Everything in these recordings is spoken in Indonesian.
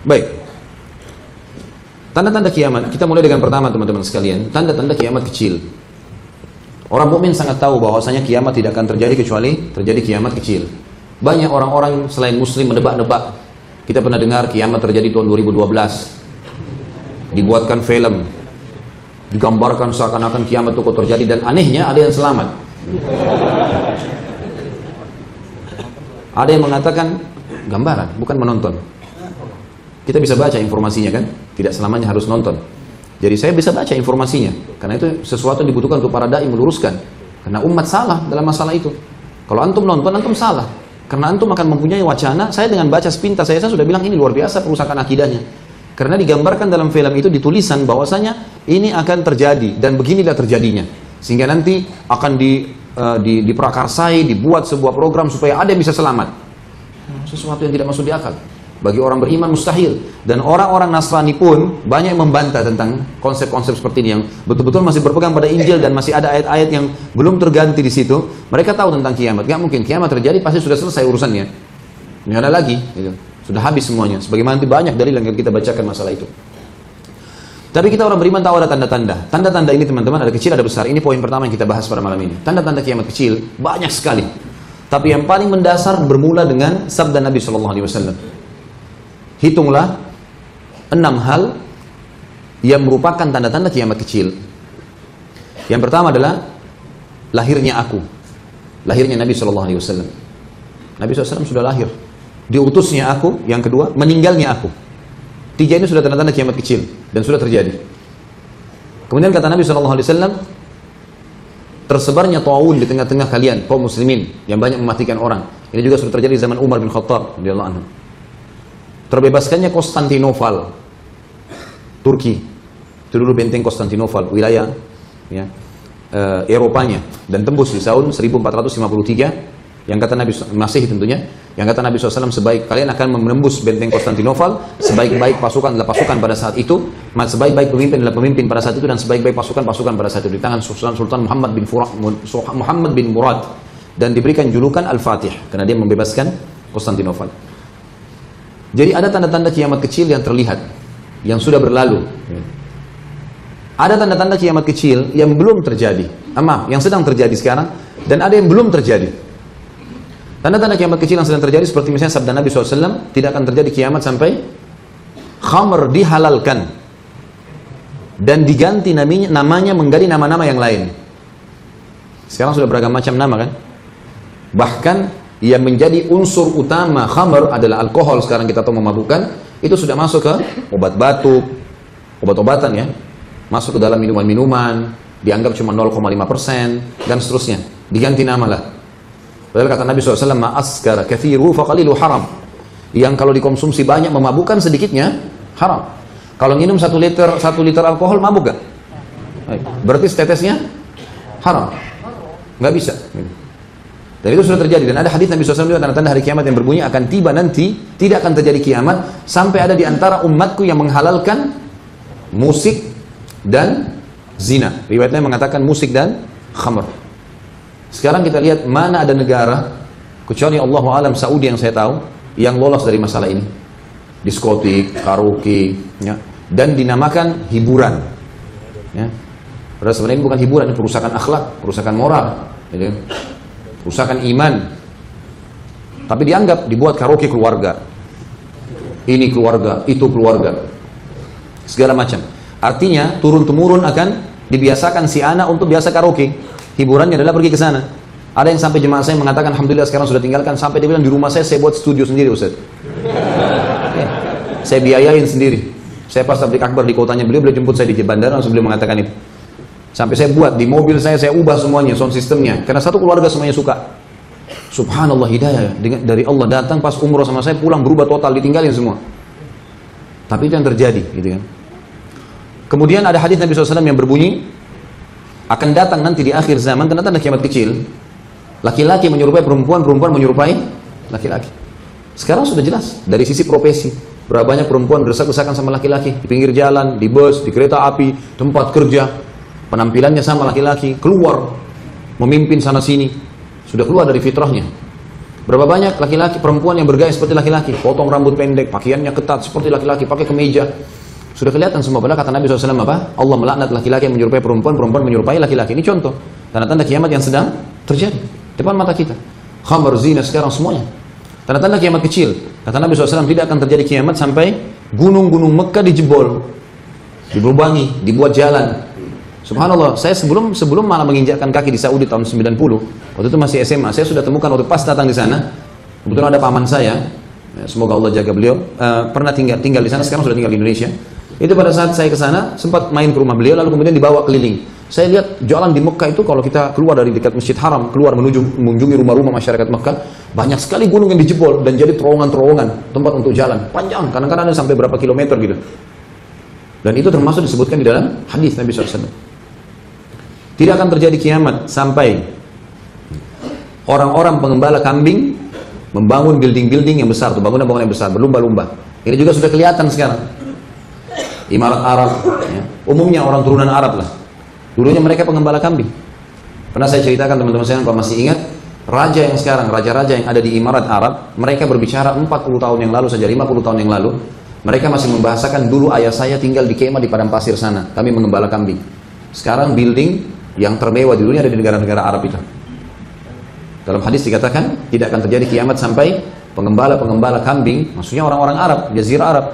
Baik. Tanda-tanda kiamat, kita mulai dengan pertama teman-teman sekalian, tanda-tanda kiamat kecil. Orang mukmin sangat tahu bahwasanya kiamat tidak akan terjadi kecuali terjadi kiamat kecil. Banyak orang-orang selain muslim menebak-nebak. Kita pernah dengar kiamat terjadi tahun 2012. Dibuatkan film. Digambarkan seakan-akan kiamat itu kok terjadi, dan anehnya ada yang selamat. Ada yang mengatakan gambaran, bukan menonton. Kita bisa baca informasinya kan? Tidak selamanya harus nonton. Jadi saya bisa baca informasinya, karena itu sesuatu yang dibutuhkan untuk para dai meluruskan. Karena umat salah dalam masalah itu. Kalau antum nonton, antum salah. Karena antum akan mempunyai wacana, saya dengan baca sepintas saya sudah bilang ini luar biasa perusakan akidahnya. Karena digambarkan dalam film itu ditulisan bahwasanya ini akan terjadi dan beginilah terjadinya. Sehingga nanti akan diprakarsai, dibuat sebuah program supaya ada yang bisa selamat. Sesuatu yang tidak masuk di akal. Bagi orang beriman mustahil. Dan orang-orang Nasrani pun banyak yang membantah tentang konsep-konsep seperti ini, yang betul-betul masih berpegang pada Injil dan masih ada ayat-ayat yang belum terganti di situ. Mereka tahu tentang kiamat. Gak mungkin kiamat terjadi, pasti sudah selesai urusannya. Nggak ada lagi, gitu. Sudah habis semuanya. Sebagaimana nanti banyak dalil yang kita bacakan masalah itu. Tapi kita orang beriman tahu ada tanda-tanda. Tanda-tanda ini teman-teman ada kecil ada besar. Ini poin pertama yang kita bahas pada malam ini. Tanda-tanda kiamat kecil banyak sekali. Tapi yang paling mendasar bermula dengan sabda Nabi SAW. Hitunglah 6 hal yang merupakan tanda-tanda kiamat kecil. Yang pertama adalah lahirnya aku. Lahirnya Nabi SAW. Nabi SAW sudah lahir. Diutusnya aku. Yang kedua, meninggalnya aku. 3 ini sudah tanda-tanda kiamat kecil dan sudah terjadi. Kemudian kata Nabi SAW, tersebarnya ta'un di tengah-tengah kalian, kaum muslimin, yang banyak mematikan orang. Ini juga sudah terjadi di zaman Umar bin Khattab radhiyallahu anhu. Terbebaskannya Konstantinopel, Turki. Itu dulu benteng Konstantinopel, wilayah ya, Eropanya, dan tembus di tahun 1453. Yang kata Nabi Masih tentunya, yang kata Nabi SAW, sebaik kalian akan menembus benteng Konstantinopel, sebaik-baik pasukan adalah pasukan pada saat itu, sebaik-baik pemimpin adalah pemimpin pada saat itu, dan sebaik-baik pasukan pada saat itu di tangan Sultan Muhammad bin Murad, dan diberikan julukan Al-Fatih karena dia membebaskan Konstantinopel. Jadi ada tanda-tanda kiamat kecil yang terlihat, yang sudah berlalu. Ada tanda-tanda kiamat kecil yang belum terjadi, yang sedang terjadi sekarang, dan ada yang belum terjadi. Tanda-tanda kiamat kecil yang sedang terjadi seperti misalnya sabda Nabi SAW, tidak akan terjadi kiamat sampai khamr dihalalkan dan diganti namanya mengganti nama-nama yang lain. Sekarang sudah beragam macam nama kan? Bahkan yang menjadi unsur utama khamr adalah alkohol. Sekarang kita tahu memabukkan, itu sudah masuk ke obat batuk, obat-obatan ya, masuk ke dalam minuman-minuman, dianggap cuma 0,5% dan seterusnya, diganti nama lah. Padahal kata Nabi SAW, ma'askara kathiru faqalilu haram. Yang kalau dikonsumsi banyak memabukkan, sedikitnya haram. Kalau minum 1 liter alkohol mabuk gak? Berarti setetesnya haram, nggak bisa. Dan itu sudah terjadi, dan ada hadis Nabi SAW juga tanda-tanda hari kiamat yang berbunyi akan tiba nanti, tidak akan terjadi kiamat sampai ada di antara umatku yang menghalalkan musik dan zina. Riwayatnya mengatakan musik dan khamr. Sekarang kita lihat mana ada negara, kecuali Allahu alam Saudi yang saya tahu, yang lolos dari masalah ini. Diskotik, karaoke, ya, dan dinamakan hiburan. Ya. Padahal sebenarnya ini bukan hiburan, ini perusakan akhlak, perusakan moral. Gitu. Usahakan iman, tapi dianggap dibuat karaoke keluarga, ini keluarga, itu keluarga, segala macam. Artinya turun temurun akan dibiasakan si anak untuk biasa karaoke. Hiburannya adalah pergi ke sana. Ada yang sampai jemaah saya mengatakan, alhamdulillah sekarang sudah tinggalkan, sampai dia bilang di rumah saya buat studio sendiri Ustaz. Ya, saya biayain sendiri. Saya pas tablik akbar di kotanya beliau jemput saya di bandara, langsung beliau mengatakan itu. Sampai saya buat di mobil saya ubah semuanya sound systemnya, karena satu keluarga semuanya suka. Subhanallah, hidayah dari Allah datang pas umroh sama saya, pulang berubah total, ditinggalin semua. Tapi itu yang terjadi, gitu kan. Kemudian ada hadis Nabi SAW yang berbunyi, akan datang nanti di akhir zaman tanda-tanda kiamat kecil, laki-laki menyerupai perempuan, perempuan menyerupai laki-laki. Sekarang sudah jelas dari sisi profesi, berapa banyak perempuan berdesak-desakan sama laki-laki di pinggir jalan, di bus, di kereta api, tempat kerja. Penampilannya sama laki-laki, keluar memimpin sana sini, sudah keluar dari fitrahnya. Berapa banyak laki-laki, perempuan yang bergaya seperti laki-laki, potong rambut pendek, pakaiannya ketat seperti laki-laki, pakai kemeja. Sudah kelihatan semua. Padahal kata Nabi SAW apa? Allah melaknat laki-laki yang menyerupai perempuan, perempuan menyerupai laki-laki. Ini contoh tanda-tanda kiamat yang sedang terjadi depan mata kita. Khamar, zina sekarang semuanya. Tanda-tanda kiamat kecil. Kata Nabi SAW tidak akan terjadi kiamat sampai gunung-gunung Mekah dijebol, dilubangi, dibuat jalan. Subhanallah, saya sebelum malah menginjakkan kaki di Saudi tahun 90, waktu itu masih SMA, saya sudah temukan waktu pas datang di sana, kebetulan ada paman saya, semoga Allah jaga beliau, pernah tinggal di sana, sekarang sudah tinggal di Indonesia. Itu pada saat saya ke sana, sempat main ke rumah beliau, lalu kemudian dibawa keliling. Saya lihat jalan di Mekah itu, kalau kita keluar dari dekat Masjid Haram, keluar mengunjungi rumah-rumah masyarakat Mekah, banyak sekali gunung yang dijebol, dan jadi terowongan-terowongan, tempat untuk jalan, panjang, kadang-kadang ada sampai berapa kilometer gitu. Dan itu termasuk disebutkan di dalam hadis Nabi SAW. Tidak akan terjadi kiamat sampai orang-orang pengembala kambing membangun building-building yang besar, tuh bangunan-bangunan yang besar, berlumba-lumba. Ini juga sudah kelihatan sekarang. Imarat Arab, ya. Umumnya orang turunan Arab lah. Dulunya mereka pengembala kambing. Pernah saya ceritakan teman-teman saya kalau masih ingat, raja yang sekarang, raja-raja yang ada di Imarat Arab, mereka berbicara 40 tahun yang lalu saja, 50 tahun yang lalu, mereka masih membahasakan dulu ayah saya tinggal di kemah di padang pasir sana, kami mengembala kambing. Sekarang building yang termewah di dunia ada di negara-negara Arab itu. Dalam hadis dikatakan tidak akan terjadi kiamat sampai pengembala-pengembala kambing, maksudnya orang-orang Arab, Jazirah Arab,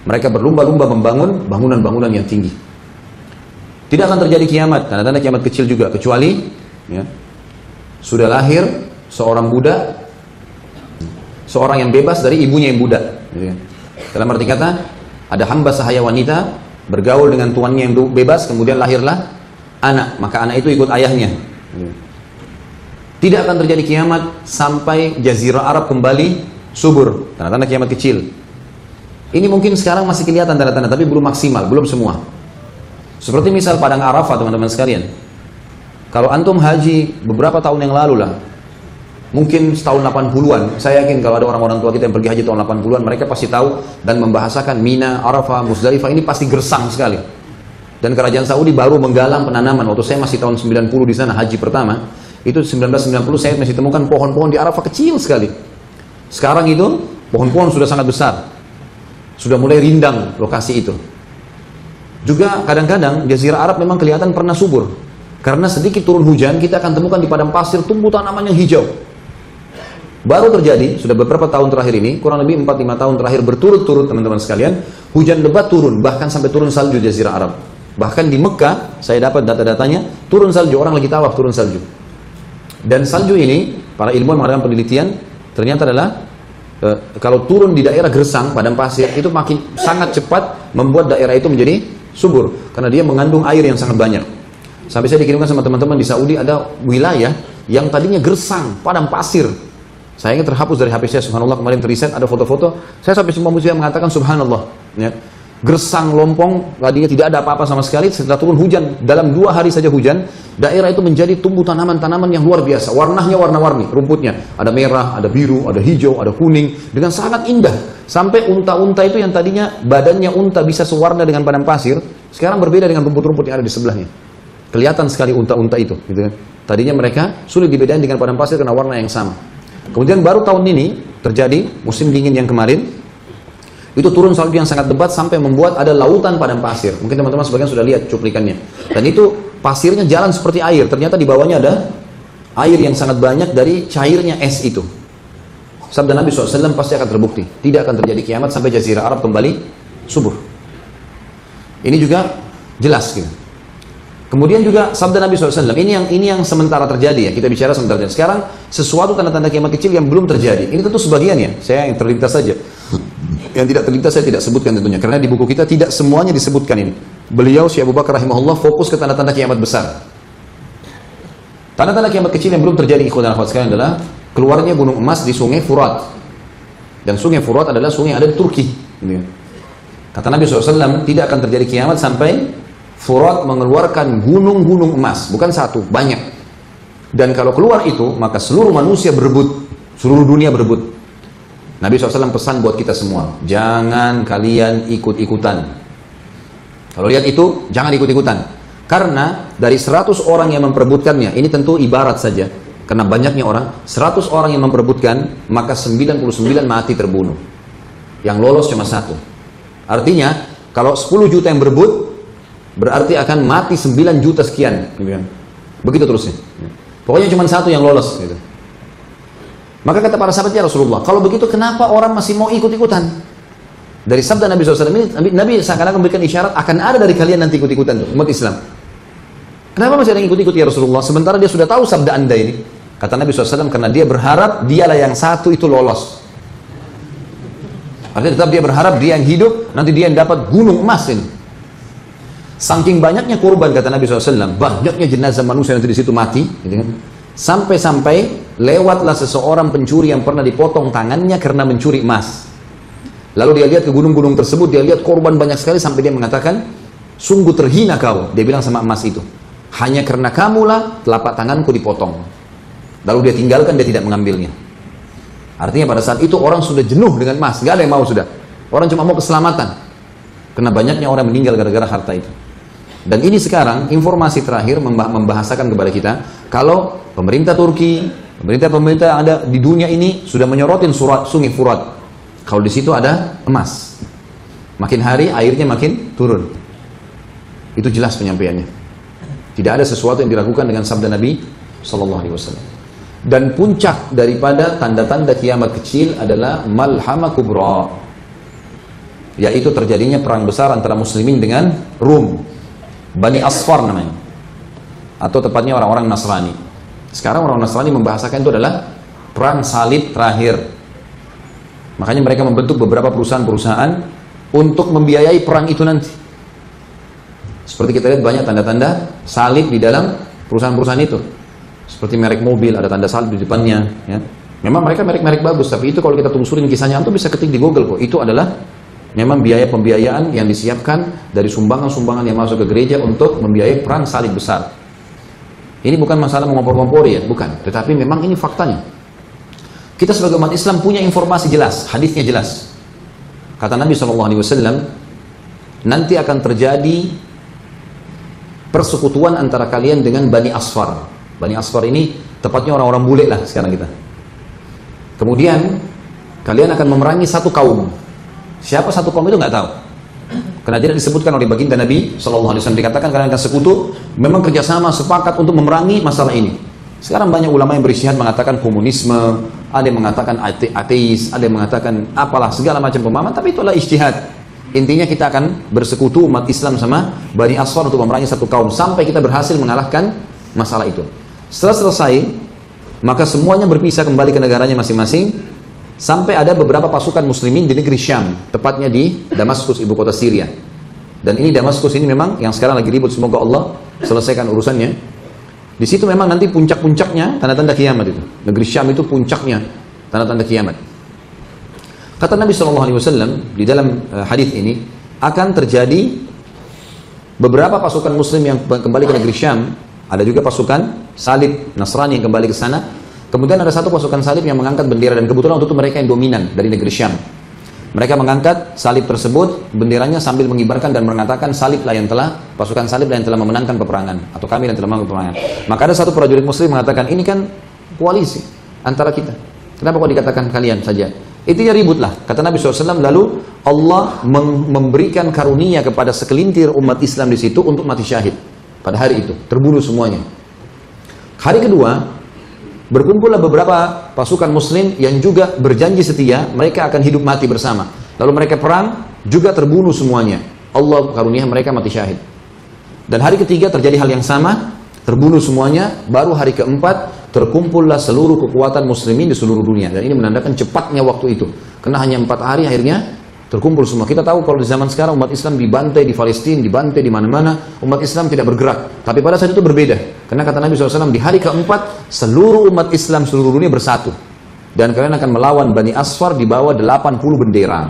mereka berlumba-lumba membangun bangunan-bangunan yang tinggi. Tidak akan terjadi kiamat, tanda-tanda kiamat kecil juga, kecuali ya, sudah lahir seorang budak, seorang yang bebas dari ibunya yang budak. Dalam arti kata, ada hamba sahaya wanita bergaul dengan tuannya yang bebas, kemudian lahirlah anak, maka anak itu ikut ayahnya. Tidak akan terjadi kiamat sampai Jazirah Arab kembali subur, tanda-tanda kiamat kecil. Ini mungkin sekarang masih kelihatan tanda-tanda, tapi belum maksimal, belum semua. Seperti misal padang Arafah teman-teman sekalian. Kalau antum haji beberapa tahun yang lalu lah, mungkin tahun 80-an, saya yakin kalau ada orang-orang tua kita yang pergi haji tahun 80-an, mereka pasti tahu dan membahasakan Mina, Arafah, Muzdalifah ini pasti gersang sekali. Dan kerajaan Saudi baru menggalang penanaman. Waktu saya masih tahun 90 di sana, haji pertama, itu 1990 saya masih temukan pohon-pohon di Arafah kecil sekali. Sekarang itu pohon-pohon sudah sangat besar, sudah mulai rindang lokasi itu. Juga kadang-kadang Jazirah Arab memang kelihatan pernah subur, karena sedikit turun hujan kita akan temukan di padang pasir tumbuh tanaman yang hijau. Baru terjadi, sudah beberapa tahun terakhir ini, kurang lebih 4-5 tahun terakhir berturut-turut teman-teman sekalian, hujan lebat turun, bahkan sampai turun salju di Jazirah Arab. Bahkan di Mekah, saya dapat data-datanya, turun salju, orang lagi tawaf turun salju. Dan salju ini, para ilmuwan mengadakan penelitian, ternyata adalah kalau turun di daerah gersang, padang pasir, itu makin sangat cepat membuat daerah itu menjadi subur, karena dia mengandung air yang sangat banyak. Sampai saya dikirimkan sama teman-teman di Saudi, ada wilayah yang tadinya gersang, padang pasir. Sayangnya terhapus dari HP saya, subhanallah, kemarin teriset, ada foto-foto, saya sampai semua muslim mengatakan subhanallah, ya. Gersang lompong, tadinya tidak ada apa-apa sama sekali, setelah turun hujan, dalam 2 hari saja hujan, daerah itu menjadi tumbuh tanaman-tanaman yang luar biasa, warnanya warna-warni, rumputnya, ada merah, ada biru, ada hijau, ada kuning, dengan sangat indah, sampai unta-unta itu yang tadinya badannya unta bisa sewarna dengan padang pasir, sekarang berbeda dengan rumput-rumput yang ada di sebelahnya. Kelihatan sekali unta-unta itu, gitu kan. Tadinya mereka sulit dibedain dengan padang pasir karena warna yang sama. Kemudian baru tahun ini terjadi musim dingin yang kemarin, itu turun salju yang sangat lebat sampai membuat ada lautan padang pasir. Mungkin teman-teman sebagian sudah lihat cuplikannya. Dan itu pasirnya jalan seperti air. Ternyata di bawahnya ada air yang sangat banyak dari cairnya es itu. Sabda Nabi SAW pasti akan terbukti. Tidak akan terjadi kiamat sampai Jazirah Arab kembali subur. Ini juga jelas gitu. Kemudian juga sabda Nabi SAW, ini yang sementara terjadi ya, kita bicara sementara terjadi. Sekarang sesuatu tanda-tanda kiamat kecil yang belum terjadi. Ini tentu sebagian ya, saya yang terlintas saja. Yang tidak terlintas saya tidak sebutkan tentunya, karena di buku kita tidak semuanya disebutkan ini. Beliau Syekh Abu Bakar rahimahullah fokus ke tanda-tanda kiamat besar. Tanda-tanda kiamat kecil yang belum terjadi ikhwan dan akhwat sekalian adalah keluarnya gunung emas di sungai Furat. Dan sungai Furat adalah sungai yang ada di Turki. Kata Nabi SAW, tidak akan terjadi kiamat sampai Furat mengeluarkan gunung-gunung emas, bukan satu, banyak. Dan kalau keluar itu, maka seluruh manusia berebut, seluruh dunia berebut. Nabi SAW pesan buat kita semua, jangan kalian ikut-ikutan. Kalau lihat itu, jangan ikut-ikutan. Karena dari 100 orang yang memperebutkannya, ini tentu ibarat saja. Karena banyaknya orang, 100 orang yang memperebutkan, maka 99 mati terbunuh. Yang lolos cuma 1. Artinya, kalau 10 juta yang berebut, berarti akan mati 9 juta sekian. Begitu terusnya. Pokoknya cuma 1 yang lolos. Gitu. Maka kata para sahabat, ya Rasulullah, kalau begitu kenapa orang masih mau ikut-ikutan? Dari sabda Nabi SAW ini, Nabi seakan-akan memberikan isyarat, akan ada dari kalian nanti ikut-ikutan, umat Islam. Kenapa masih ada yang ikut-ikut ya Rasulullah? Sementara dia sudah tahu sabda Anda ini. Kata Nabi SAW, karena dia berharap dialah yang 1 itu lolos. Artinya tetap dia berharap dia yang hidup, nanti dia yang dapat gunung emas ini. Saking banyaknya korban, kata Nabi SAW, banyaknya jenazah manusia nanti di situ mati, gitu kan? Sampai-sampai lewatlah seseorang pencuri yang pernah dipotong tangannya karena mencuri emas. Lalu dia lihat ke gunung-gunung tersebut, dia lihat korban banyak sekali sampai dia mengatakan, sungguh terhina kau. Dia bilang sama emas itu, hanya karena kamulah telapak tanganku dipotong. Lalu dia tinggalkan, dia tidak mengambilnya. Artinya pada saat itu orang sudah jenuh dengan emas, nggak ada yang mau sudah. Orang cuma mau keselamatan. Karena banyaknya orang meninggal gara-gara harta itu. Dan ini sekarang informasi terakhir membahasakan kepada kita, kalau pemerintah Turki, pemerintah yang ada di dunia ini sudah menyorotin sungai Furat. Kalau di situ ada emas, makin hari airnya makin turun. Itu jelas penyampaiannya. Tidak ada sesuatu yang diragukan dengan sabda Nabi Sallallahu Alaihi Wasallam. Dan puncak daripada tanda-tanda kiamat kecil adalah malhama kubra, yaitu terjadinya perang besar antara muslimin dengan Rum, Bani Asfar namanya, atau tepatnya orang-orang Nasrani. Sekarang orang Nasrani membahasakan itu adalah perang salib terakhir. Makanya mereka membentuk beberapa perusahaan-perusahaan untuk membiayai perang itu nanti. Seperti kita lihat banyak tanda-tanda salib di dalam perusahaan-perusahaan itu. Seperti merek mobil, ada tanda salib di depannya. Ya. Memang mereka merek-merek bagus, tapi itu kalau kita telusurin kisahnya, antum bisa ketik di Google kok. Itu adalah memang biaya pembiayaan yang disiapkan dari sumbangan-sumbangan yang masuk ke gereja untuk membiayai perang salib besar. Ini bukan masalah mengompor-ngompori ya, bukan. Tetapi memang ini faktanya. Kita sebagai umat Islam punya informasi jelas, hadisnya jelas. Kata Nabi SAW, nanti akan terjadi persekutuan antara kalian dengan Bani Asfar. Bani Asfar ini tepatnya orang-orang bule lah sekarang kita. Kemudian kalian akan memerangi satu kaum. Siapa satu kaum itu nggak tahu. Karena tidak disebutkan oleh baginda Nabi SAW. Dikatakan kalian akan sekutu, memang kerjasama sepakat untuk memerangi masalah ini. Sekarang banyak ulama yang beristihad mengatakan komunisme, ada yang mengatakan ateis, ada yang mengatakan apalah segala macam pemahaman, tapi itulah ijtihad. Intinya kita akan bersekutu umat Islam sama Bani Asfar untuk memerangi satu kaum sampai kita berhasil mengalahkan masalah itu. Setelah selesai, maka semuanya berpisah kembali ke negaranya masing-masing sampai ada beberapa pasukan muslimin di negeri Syam, tepatnya di Damaskus, ibu kota Syria. Dan ini Damaskus ini memang yang sekarang lagi ribut, semoga Allah selesaikan urusannya. Di situ memang nanti puncak-puncaknya tanda-tanda kiamat itu. Negeri Syam itu puncaknya tanda-tanda kiamat. Kata Nabi SAW di dalam hadis ini, akan terjadi beberapa pasukan muslim yang kembali ke negeri Syam. Ada juga pasukan salib Nasrani yang kembali ke sana. Kemudian ada satu pasukan salib yang mengangkat bendera, dan kebetulan waktu itu mereka yang dominan dari negeri Syam. Mereka mengangkat salib tersebut, benderanya sambil mengibarkan dan mengatakan pasukan salib yang telah memenangkan peperangan, atau kami yang telah memenangkan peperangan. Maka ada satu prajurit muslim mengatakan, ini kan koalisi antara kita. Kenapa kok dikatakan kalian saja? Intinya ribut lah. Kata Nabi SAW, lalu Allah memberikan karunia kepada sekelintir umat Islam di situ untuk mati syahid. Pada hari itu, terbunuh semuanya. Hari kedua, berkumpullah beberapa pasukan muslim yang juga berjanji setia, mereka akan hidup mati bersama. Lalu mereka perang, juga terbunuh semuanya. Allah karunia mereka mati syahid. Dan hari ketiga terjadi hal yang sama, terbunuh semuanya. Baru hari keempat, terkumpullah seluruh kekuatan muslimin di seluruh dunia. Dan ini menandakan cepatnya waktu itu. Karena hanya 4 hari akhirnya terkumpul semua. Kita tahu kalau di zaman sekarang umat Islam dibantai di Palestina, dibantai di mana-mana, umat Islam tidak bergerak. Tapi pada saat itu berbeda. Karena kata Nabi SAW, di hari keempat seluruh umat Islam seluruh dunia bersatu. Dan kalian akan melawan Bani Asfar di bawah 80 bendera.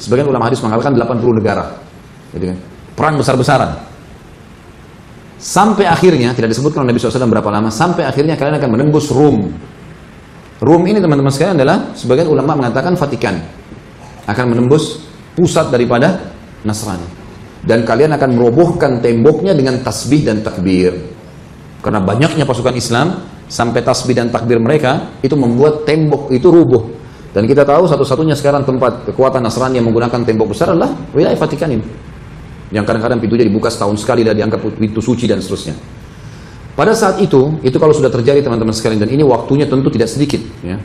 Sebagian ulama hadis mengatakan 80 negara. Gitu kan? Perang besar-besaran. Sampai akhirnya, tidak disebutkan oleh Nabi SAW berapa lama, sampai akhirnya kalian akan menembus Rum. Rum ini teman-teman sekalian adalah, sebagian ulama mengatakan Vatikan. Akan menembus pusat daripada Nasrani. Dan kalian akan merobohkan temboknya dengan tasbih dan takbir. Karena banyaknya pasukan Islam, sampai tasbih dan takbir mereka itu membuat tembok itu rubuh. Dan kita tahu satu-satunya sekarang tempat kekuatan Nasrani yang menggunakan tembok besar adalah wilayah Vatikan ini, yang kadang-kadang pintunya dibuka setahun sekali dan dianggap pintu suci dan seterusnya. Pada saat itu kalau sudah terjadi teman-teman sekalian, dan ini waktunya tentu tidak sedikit ya.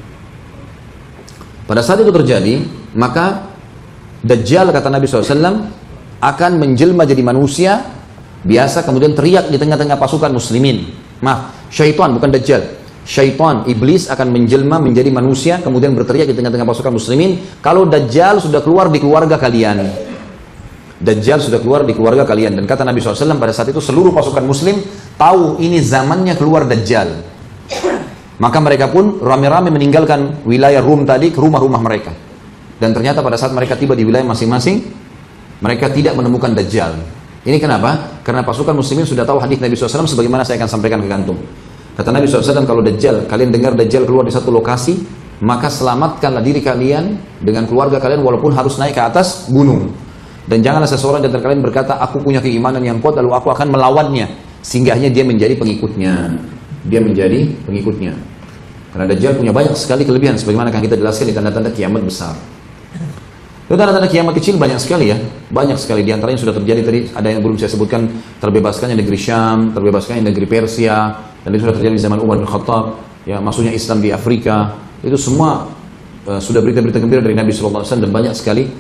Pada saat itu terjadi, maka Dajjal, kata Nabi SAW, akan menjelma jadi manusia biasa, kemudian teriak di tengah-tengah pasukan muslimin. Maaf, syaitan, bukan Dajjal. Syaitan, iblis akan menjelma menjadi manusia, kemudian berteriak di tengah-tengah pasukan muslimin, kalau Dajjal sudah keluar di keluarga kalian. Dajjal sudah keluar di keluarga kalian. Dan kata Nabi SAW, pada saat itu seluruh pasukan muslim tahu ini zamannya keluar Dajjal. Maka mereka pun rame-rame meninggalkan wilayah Rum tadi ke rumah-rumah mereka. Dan ternyata pada saat mereka tiba di wilayah masing-masing, mereka tidak menemukan Dajjal. Ini kenapa? Karena pasukan muslimin sudah tahu hadis Nabi SAW sebagaimana saya akan sampaikan ke kantum. Kata Nabi SAW, kalau Dajjal, kalian dengar Dajjal keluar di satu lokasi, maka selamatkanlah diri kalian dengan keluarga kalian walaupun harus naik ke atas gunung. Dan janganlah seseorang di antara kalian berkata, aku punya keimanan yang kuat lalu aku akan melawannya, sehingga hanya dia menjadi pengikutnya. Dia menjadi pengikutnya. Karena Dajjal punya banyak sekali kelebihan, sebagaimana akan kita jelaskan di tanda-tanda kiamat besar. Itu tanda-tanda kiamat kecil banyak sekali ya, banyak sekali. Di antaranya sudah terjadi tadi, ada yang belum saya sebutkan, terbebaskannya negeri Syam, terbebaskannya negeri Persia, dan itu sudah terjadi di zaman Umar bin Khattab, ya, maksudnya Islam di Afrika. Itu semua sudah berita-berita gembira dari Nabi SAW, dan banyak sekali